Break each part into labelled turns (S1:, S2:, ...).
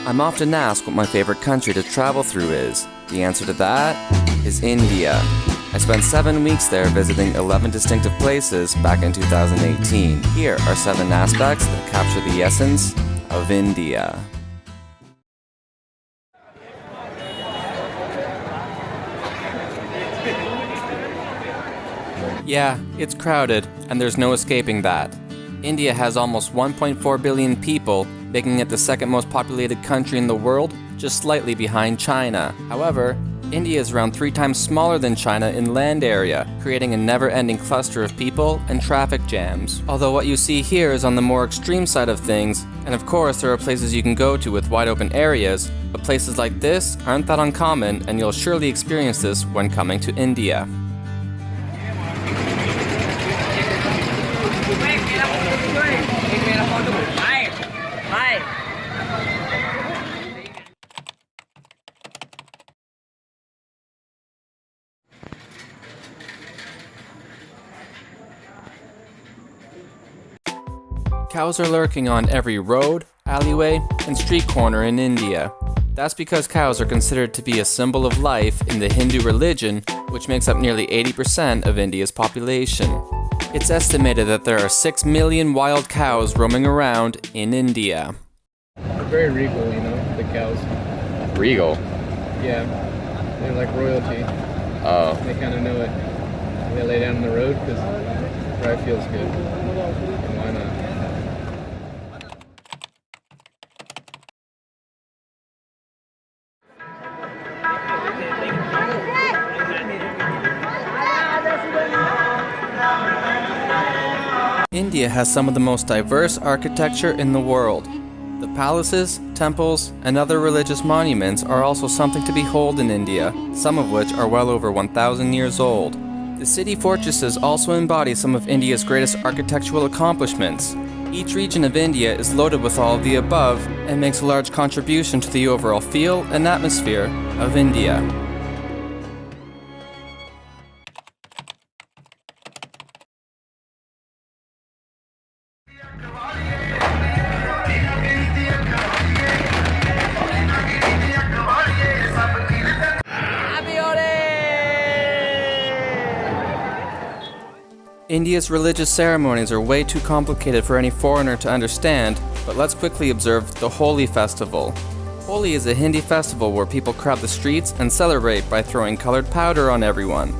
S1: I'm often asked what my favorite country to travel through is. The answer to that is India. I spent 7 weeks there visiting 11 distinctive places back in 2018. Here are 7 aspects that capture the essence of India. Yeah, it's crowded, and there's no escaping that. India has almost 1.4 billion people, making it the second most populated country in the world, just slightly behind China. However, India is around 3 times smaller than China in land area, creating a never-ending cluster of people and traffic jams. Although what you see here is on the more extreme side of things, and of course there are places you can go to with wide open areas, but places like this aren't that uncommon, and you'll surely experience this when coming to India. Cows are lurking on every road, alleyway, and street corner in India. That's because cows are considered to be a symbol of life in the Hindu religion, which makes up nearly 80% of India's population. It's estimated that there are 6 million wild cows roaming around in India.
S2: They're very regal, you know, the cows.
S1: Regal?
S2: Yeah, they're like royalty.
S1: Oh.
S2: They kind of know it. They lay down on the road because the drive feels good. And why not?
S1: India has some of the most diverse architecture in the world. The palaces, temples, and other religious monuments are also something to behold in India, some of which are well over 1,000 years old. The city fortresses also embody some of India's greatest architectural accomplishments. Each region of India is loaded with all of the above and makes a large contribution to the overall feel and atmosphere of India. India's religious ceremonies are way too complicated for any foreigner to understand, but let's quickly observe the Holi festival. Holi is a Hindi festival where people crowd the streets and celebrate by throwing colored powder on everyone.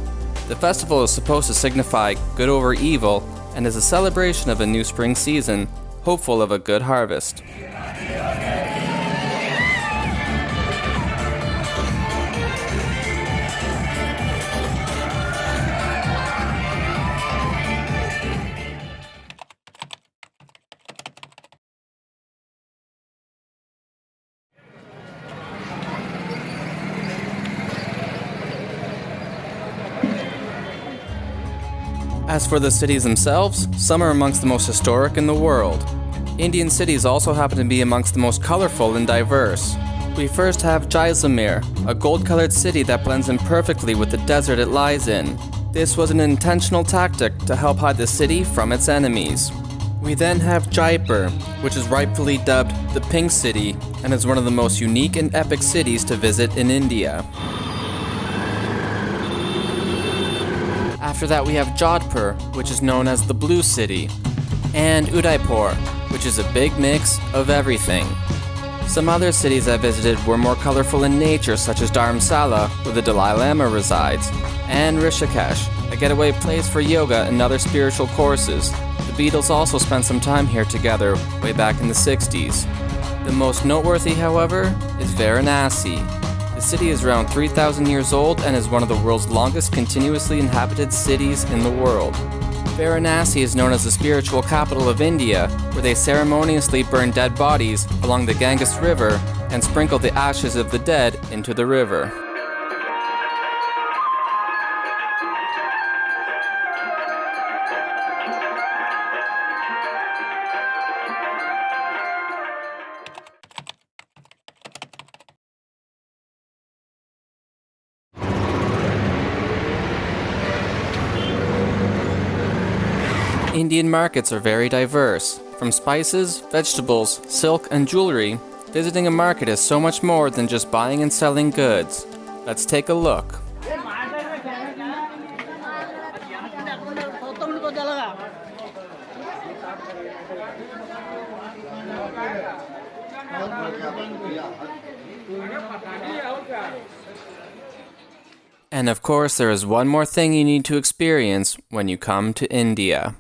S1: The festival is supposed to signify good over evil and is a celebration of a new spring season, hopeful of a good harvest. As for the cities themselves, some are amongst the most historic in the world. Indian cities also happen to be amongst the most colorful and diverse. We first have Jaisalmer, a gold-colored city that blends in perfectly with the desert it lies in. This was an intentional tactic to help hide the city from its enemies. We then have Jaipur, which is rightfully dubbed the Pink City and is one of the most unique and epic cities to visit in India. After that we have Jodhpur, which is known as the Blue City, and Udaipur, which is a big mix of everything. Some other cities I visited were more colorful in nature, such as Dharamsala, where the Dalai Lama resides, and Rishikesh, a getaway place for yoga and other spiritual courses. The Beatles also spent some time here together, way back in the 60s. The most noteworthy, however, is Varanasi. The city is around 3,000 years old and is one of the world's longest continuously inhabited cities in the world. Varanasi is known as the spiritual capital of India, where they ceremoniously burn dead bodies along the Ganges River and sprinkle the ashes of the dead into the river. Indian markets are very diverse. From spices, vegetables, silk, and jewelry, Visiting a market is so much more than just buying and selling goods. Let's take a look. And of course, there is one more thing you need to experience when you come to India.